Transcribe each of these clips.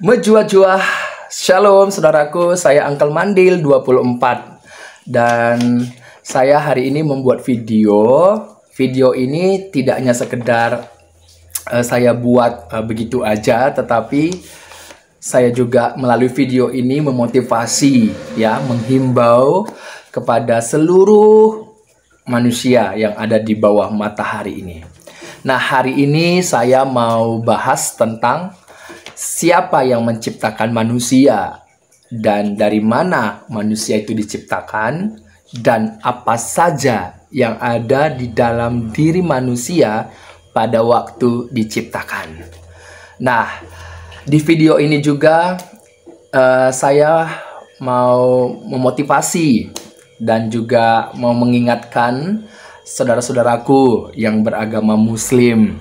Menjua-jua, Shalom saudaraku, saya Uncle Mandil 24. Dan saya hari ini membuat video. Video ini tidak hanya sekedar saya buat begitu aja, tetapi saya juga melalui video ini memotivasi, ya, menghimbau kepada seluruh manusia yang ada di bawah matahari ini. Nah, hari ini saya mau bahas tentang siapa yang menciptakan manusia dan dari mana manusia itu diciptakan dan apa saja yang ada di dalam diri manusia pada waktu diciptakan. Nah, di video ini juga saya mau memotivasi dan juga mau mengingatkan saudara-saudaraku yang beragama Muslim,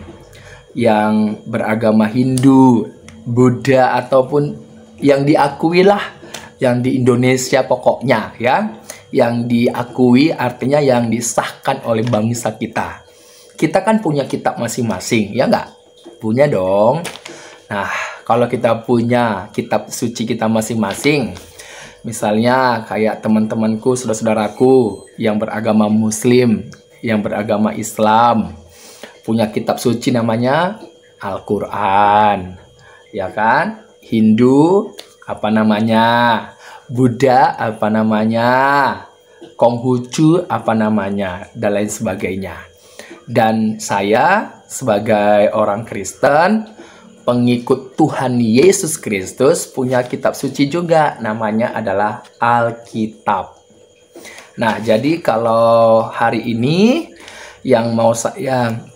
yang beragama Hindu, Buddha, ataupun yang diakui lah, yang di Indonesia pokoknya, ya, yang diakui artinya yang disahkan oleh bangsa kita. Kita kan punya kitab masing-masing, ya nggak? Punya dong. Nah, kalau kita punya kitab suci kita masing-masing, misalnya kayak teman-temanku, saudara-saudaraku yang beragama Muslim, yang beragama Islam, punya kitab suci namanya Al-Quran, ya kan? Hindu apa namanya? Buddha apa namanya? Konghucu apa namanya? Dan lain sebagainya. Dan saya sebagai orang Kristen, pengikut Tuhan Yesus Kristus, punya kitab suci juga, namanya adalah Alkitab. Nah, jadi kalau hari ini yang mau saya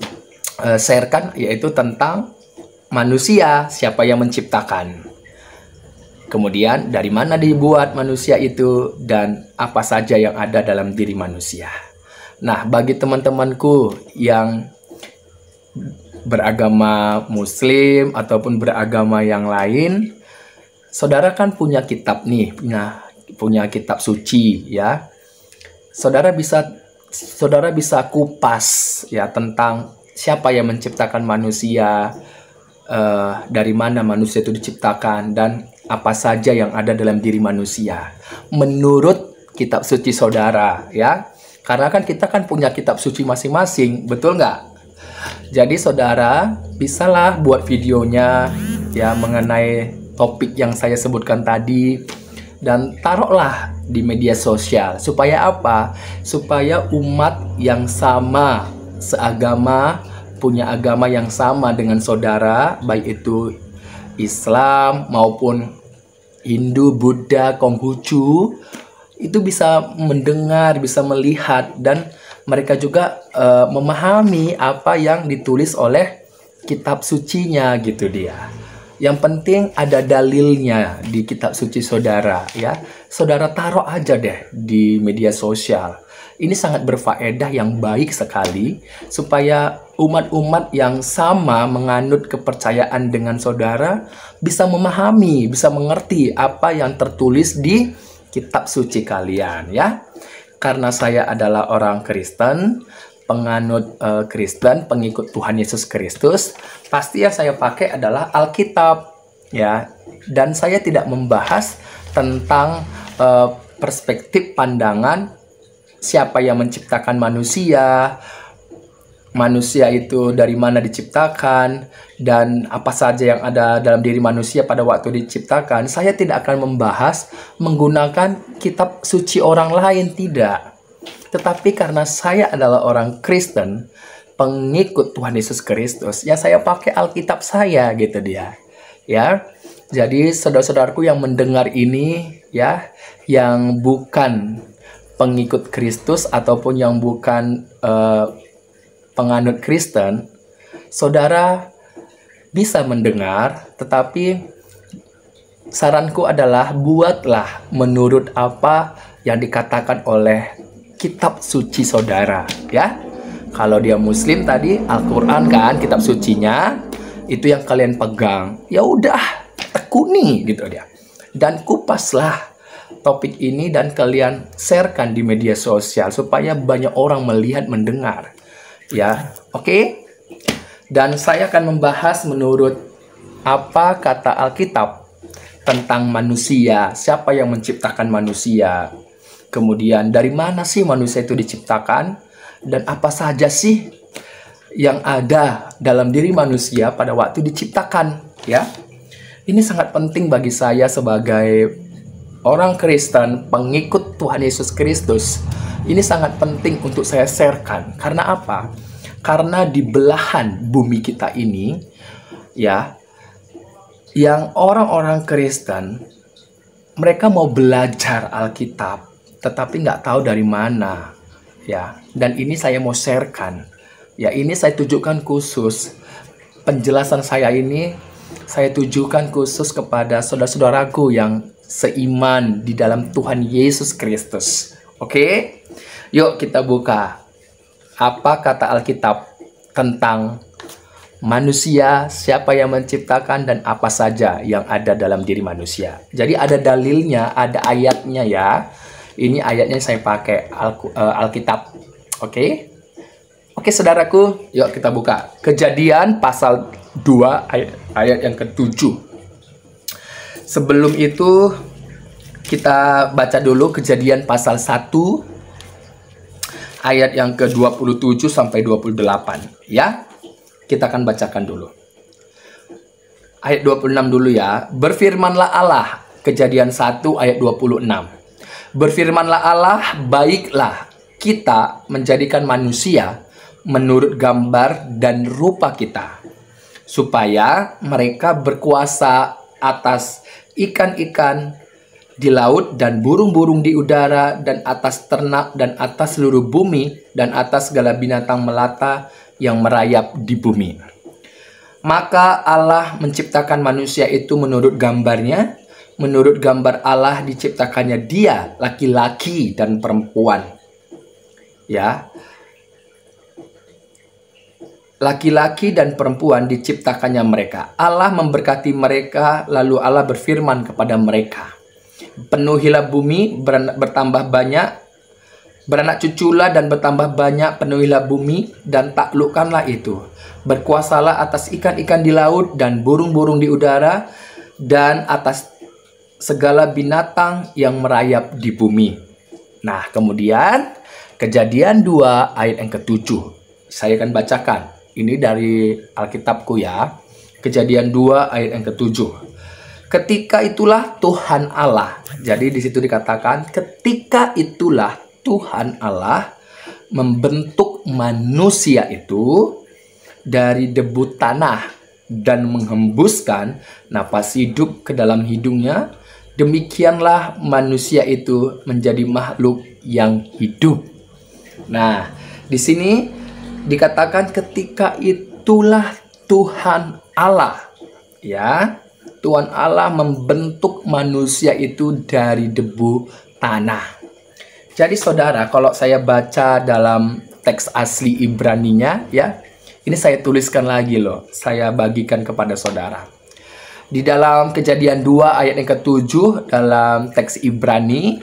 sharekan yaitu tentang manusia, siapa yang menciptakan. Kemudian dari mana dibuat manusia itu dan apa saja yang ada dalam diri manusia. Nah, bagi teman-temanku yang beragama Muslim ataupun beragama yang lain, saudara kan punya kitab nih, punya kitab suci, ya. Saudara bisa kupas, ya, tentang siapa yang menciptakan manusia, dari mana manusia itu diciptakan, dan apa saja yang ada dalam diri manusia menurut kitab suci saudara, ya. Karena kan kita kan punya kitab suci masing-masing, betul nggak? Jadi saudara bisalah buat videonya, ya, mengenai topik yang saya sebutkan tadi, dan taruhlah di media sosial. Supaya apa? Supaya umat yang sama, seagama, punya agama yang sama dengan saudara, baik itu Islam maupun Hindu, Buddha, Konghucu, itu bisa mendengar, bisa melihat, dan mereka juga memahami apa yang ditulis oleh kitab sucinya, gitu dia. Yang penting ada dalilnya di kitab suci saudara, ya. Saudara taruh aja deh di media sosial. Ini sangat berfaedah, yang baik sekali, supaya umat-umat yang sama menganut kepercayaan dengan saudara bisa memahami, bisa mengerti apa yang tertulis di kitab suci kalian, ya. Karena saya adalah orang Kristen, penganut Kristen, pengikut Tuhan Yesus Kristus, pasti yang saya pakai adalah Alkitab, ya. Dan saya tidak membahas tentang perspektif pandangan siapa yang menciptakan manusia, manusia itu dari mana diciptakan, dan apa saja yang ada dalam diri manusia pada waktu diciptakan. Saya tidak akan membahas menggunakan kitab suci orang lain, tidak. Tetapi karena saya adalah orang Kristen, pengikut Tuhan Yesus Kristus, ya saya pakai Alkitab saya, gitu dia. Ya. Jadi saudara-saudaraku yang mendengar ini, ya, yang bukan pengikut Kristus ataupun yang bukan penganut Kristen, saudara bisa mendengar, tetapi saranku adalah buatlah menurut apa yang dikatakan oleh kitab suci saudara, ya. Kalau dia Muslim tadi Al-Quran kan kitab sucinya, itu yang kalian pegang, ya udah tekuni, gitu dia. Dan kupaslah topik ini dan kalian sharekan di media sosial supaya banyak orang melihat, mendengar, ya. Oke. Dan saya akan membahas menurut apa kata Alkitab tentang manusia, siapa yang menciptakan manusia. Kemudian dari mana sih manusia itu diciptakan dan apa saja sih yang ada dalam diri manusia pada waktu diciptakan, ya. Ini sangat penting bagi saya sebagai orang Kristen, pengikut Tuhan Yesus Kristus. Ini sangat penting untuk saya sharekan. Karena apa? Karena di belahan bumi kita ini, ya, yang orang-orang Kristen, mereka mau belajar Alkitab, tetapi nggak tahu dari mana, ya. Dan ini saya mau sharekan, ya. Ini saya tujukan khusus, penjelasan saya ini saya tujukan khusus kepada saudara-saudaraku yang seiman di dalam Tuhan Yesus Kristus. Oke? Yuk kita buka. Apa kata Alkitab tentang manusia, siapa yang menciptakan, dan apa saja yang ada dalam diri manusia. Jadi ada dalilnya, ada ayatnya ya. Ini ayatnya saya pakai Alkitab. Oke? Oke saudaraku, yuk kita buka. Kejadian pasal 2 ayat yang ke-7. Sebelum itu kita baca dulu Kejadian pasal 1 ayat yang ke-27 sampai 28 ya. Kita akan bacakan dulu. Ayat 26 dulu ya. Berfirmanlah Allah, Kejadian 1 ayat 26. Berfirmanlah Allah, baiklah kita menjadikan manusia menurut gambar dan rupa kita, supaya mereka berkuasa atas ikan-ikan di laut dan burung-burung di udara dan atas ternak dan atas seluruh bumi dan atas segala binatang melata yang merayap di bumi. Maka Allah menciptakan manusia itu menurut gambarnya, menurut gambar Allah diciptakannya dia, laki-laki dan perempuan. Ya. Laki-laki dan perempuan diciptakannya mereka. Allah memberkati mereka, lalu Allah berfirman kepada mereka, penuhilah bumi, bertambah banyak, beranak cuculah dan bertambah banyak, penuhilah bumi dan taklukkanlah itu. Berkuasalah atas ikan-ikan di laut dan burung-burung di udara dan atas segala binatang yang merayap di bumi. Nah, kemudian Kejadian 2 ayat yang ke-7. Saya akan bacakan. Ini dari Alkitabku ya. Kejadian 2 ayat yang ke-7. Ketika itulah Tuhan Allah. Jadi di situ dikatakan ketika itulah Tuhan Allah membentuk manusia itu dari debu tanah dan menghembuskan napas hidup ke dalam hidungnya. Demikianlah manusia itu menjadi makhluk yang hidup. Nah, di sini dikatakan ketika itulah Tuhan Allah, ya. Tuhan Allah membentuk manusia itu dari debu tanah. Jadi saudara, kalau saya baca dalam teks asli Ibraninya, ya, ini saya tuliskan lagi loh, saya bagikan kepada saudara. Di dalam Kejadian 2 ayat yang ke-7 dalam teks Ibrani,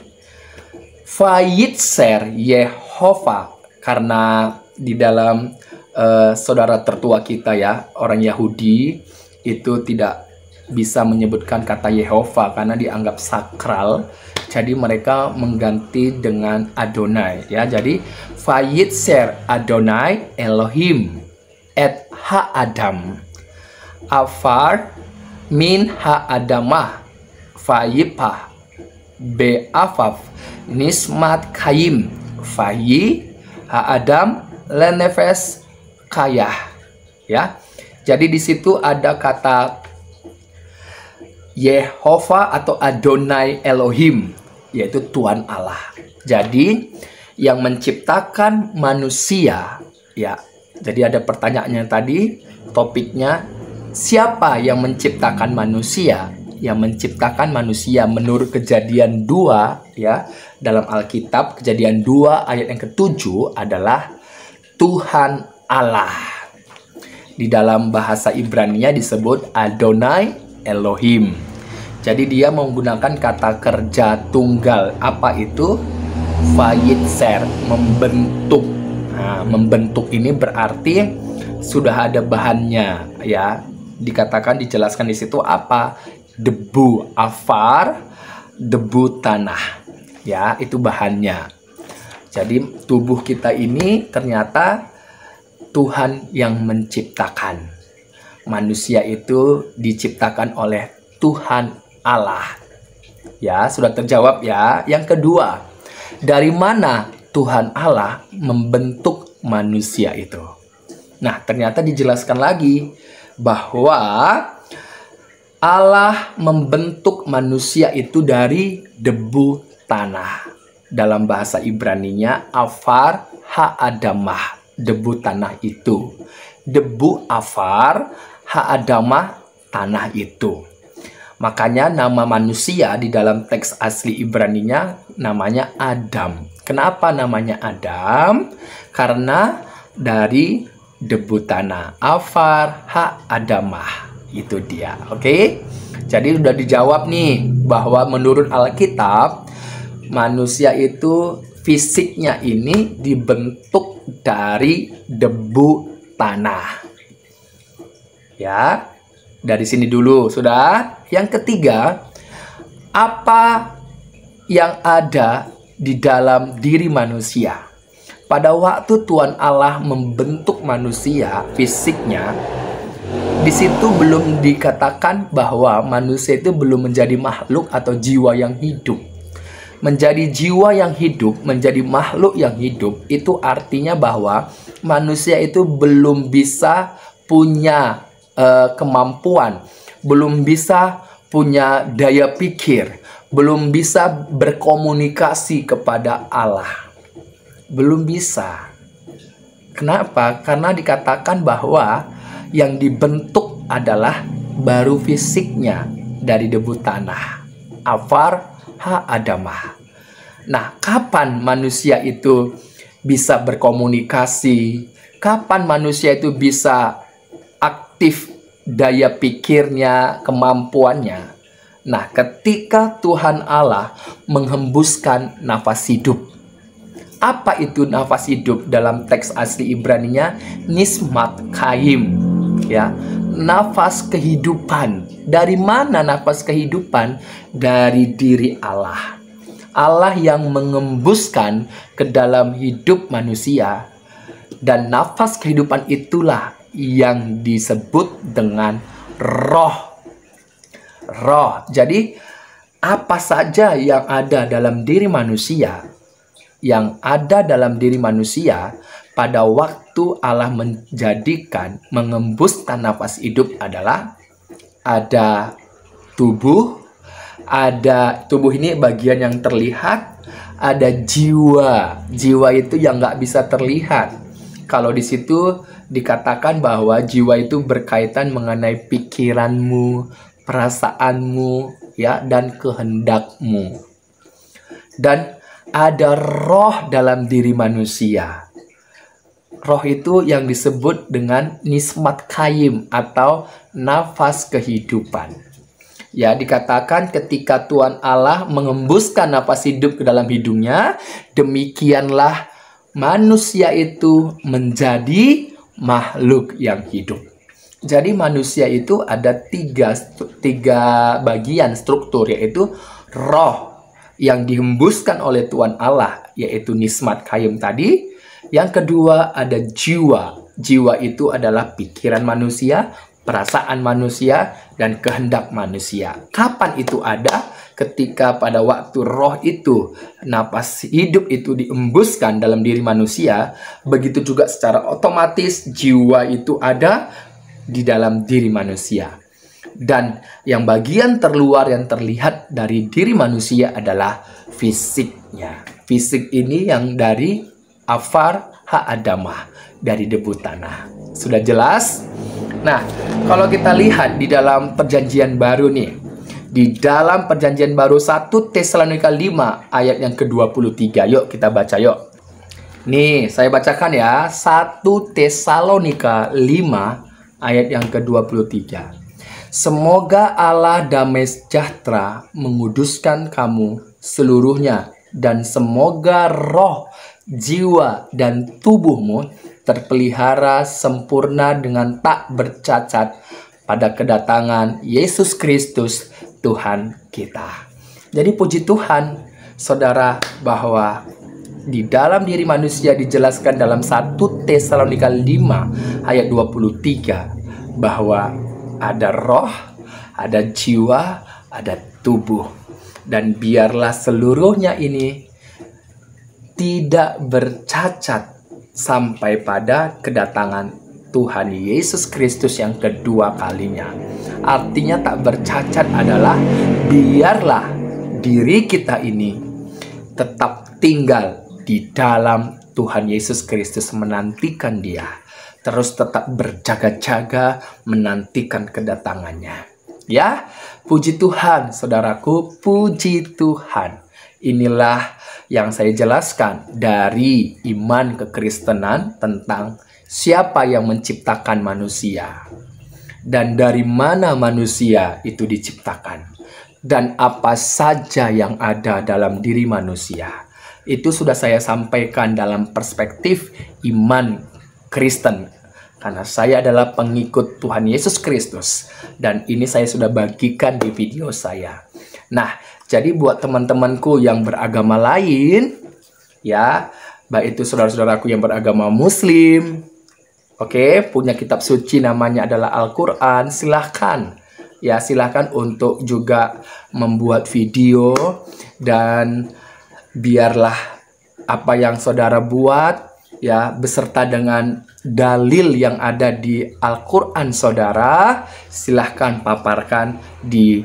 Vayitser Yehova, karena di dalam saudara tertua kita ya, orang Yahudi itu tidak bisa menyebutkan kata Yehova karena dianggap sakral. Jadi mereka mengganti dengan Adonai ya. Jadi Vayitser Adonai Elohim et ha-adam afar min ha-adamah vayipah be'afaf nismat kayim vayi ha-adam lenefes kayah ya. Jadi di situ ada kata Yehova atau Adonai Elohim, yaitu Tuhan Allah. Jadi yang menciptakan manusia ya. Jadi ada pertanyaannya tadi, topiknya siapa yang menciptakan manusia? Yang menciptakan manusia menurut Kejadian 2 ya, dalam Alkitab Kejadian 2 ayat yang ke-7 adalah Tuhan Allah. Di dalam bahasa Ibrani-nya disebut Adonai Elohim. Jadi dia menggunakan kata kerja tunggal. Apa itu? Vayitser, membentuk. Nah, membentuk ini berarti sudah ada bahannya ya. Dikatakan, dijelaskan di situ apa debu afar, debu tanah. Ya, itu bahannya. Jadi tubuh kita ini ternyata Tuhan yang menciptakan. Manusia itu diciptakan oleh Tuhan Allah. Ya, sudah terjawab ya. Yang kedua, dari mana Tuhan Allah membentuk manusia itu? Nah, ternyata dijelaskan lagi bahwa Allah membentuk manusia itu dari debu tanah. Dalam bahasa Ibraninya afar ha'adamah, debu tanah itu. Debu afar ha'adamah, tanah itu. Makanya nama manusia di dalam teks asli Ibraninya namanya Adam. Kenapa namanya Adam? Karena dari debu tanah, afar ha'adamah. Itu dia. Oke? Jadi sudah dijawab nih bahwa menurut Alkitab manusia itu fisiknya ini dibentuk dari debu tanah. Ya, dari sini dulu sudah. Yang ketiga, apa yang ada di dalam diri manusia? Pada waktu Tuhan Allah membentuk manusia fisiknya, di situ belum dikatakan bahwa manusia itu belum menjadi makhluk atau jiwa yang hidup. Menjadi jiwa yang hidup, menjadi makhluk yang hidup, itu artinya bahwa manusia itu belum bisa punya kemampuan, belum bisa punya daya pikir, belum bisa berkomunikasi kepada Allah. Belum bisa. Kenapa? Karena dikatakan bahwa yang dibentuk adalah baru fisiknya dari debu tanah. Afar ha'adamah. Nah, kapan manusia itu bisa berkomunikasi? Kapan manusia itu bisa aktif daya pikirnya, kemampuannya? Nah, ketika Tuhan Allah menghembuskan nafas hidup. Apa itu nafas hidup? Dalam teks asli Ibraninya nismat kaim, ya, nafas kehidupan. Dari mana nafas kehidupan? Dari diri Allah. Allah yang mengembuskan ke dalam hidup manusia. Dan nafas kehidupan itulah yang disebut dengan roh. Roh. Jadi apa saja yang ada dalam diri manusia, yang ada dalam diri manusia pada waktu Allah mengembuskan nafas hidup adalah ada tubuh, ada tubuh ini bagian yang terlihat, ada jiwa. Jiwa itu yang nggak bisa terlihat. Kalau di situ dikatakan bahwa jiwa itu berkaitan mengenai pikiranmu, perasaanmu, ya, dan kehendakmu. Dan ada roh dalam diri manusia. Roh itu yang disebut dengan nismat kaim atau nafas kehidupan. Ya, dikatakan ketika Tuhan Allah mengembuskan nafas hidup ke dalam hidungnya, demikianlah manusia itu menjadi makhluk yang hidup. Jadi manusia itu ada tiga bagian struktur, yaitu roh yang dihembuskan oleh Tuhan Allah, yaitu nismat kaim tadi. Yang kedua ada jiwa. Jiwa itu adalah pikiran manusia, perasaan manusia, dan kehendak manusia. Kapan itu ada? Ketika pada waktu roh itu, napas hidup itu diembuskan dalam diri manusia, begitu juga secara otomatis jiwa itu ada di dalam diri manusia. Dan yang bagian terluar yang terlihat dari diri manusia adalah fisiknya. Fisik ini yang dari afar ha'adamah, dari debu tanah. Sudah jelas? Nah, kalau kita lihat di dalam perjanjian baru nih, di dalam perjanjian baru 1 Tesalonika 5 ayat yang ke-23. Yuk kita baca yuk. Nih, saya bacakan ya. 1 Tesalonika 5 ayat yang ke-23. Semoga Allah damai sejahtera menguduskan kamu seluruhnya, dan semoga roh, jiwa, dan tubuhmu terpelihara sempurna dengan tak bercacat pada kedatangan Yesus Kristus Tuhan kita. Jadi puji Tuhan, saudara, bahwa di dalam diri manusia dijelaskan dalam 1 Tesalonika 5 ayat 23 bahwa ada roh, ada jiwa, ada tubuh. Dan biarlah seluruhnya ini tidak bercacat sampai pada kedatangan Tuhan Yesus Kristus yang kedua kalinya. Artinya tak bercacat adalah biarlah diri kita ini tetap tinggal di dalam Tuhan Yesus Kristus, menantikan Dia, terus tetap berjaga-jaga menantikan kedatangannya. Ya, puji Tuhan, saudaraku, puji Tuhan. Inilah yang saya jelaskan dari iman kekristenan tentang siapa yang menciptakan manusia dan dari mana manusia itu diciptakan dan apa saja yang ada dalam diri manusia. Itu sudah saya sampaikan dalam perspektif iman Kristen, karena saya adalah pengikut Tuhan Yesus Kristus, dan ini saya sudah bagikan di video saya. Nah, jadi buat teman-temanku yang beragama lain, ya, baik itu saudara-saudaraku yang beragama Muslim, oke, punya kitab suci namanya adalah Al-Quran, silahkan. Ya, silahkan untuk juga membuat video, dan biarlah apa yang saudara buat, ya, beserta dengan dalil yang ada di Al-Quran saudara, silahkan paparkan di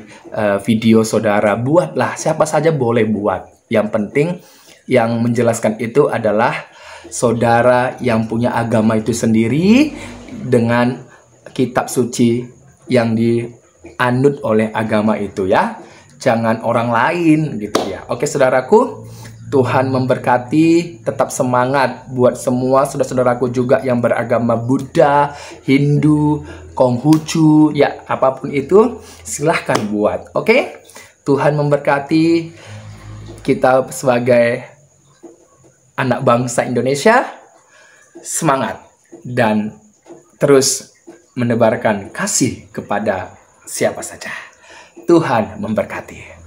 video saudara. Buatlah, siapa saja boleh buat. Yang penting yang menjelaskan itu adalah saudara yang punya agama itu sendiri dengan kitab suci yang dianut oleh agama itu, ya. Jangan orang lain gitu ya. Oke, saudaraku, Tuhan memberkati, tetap semangat buat semua saudara-saudaraku juga yang beragama Buddha, Hindu, Konghucu, ya, apapun itu, silahkan buat. Oke? Tuhan memberkati kita sebagai anak bangsa Indonesia. Semangat dan terus menebarkan kasih kepada siapa saja. Tuhan memberkati.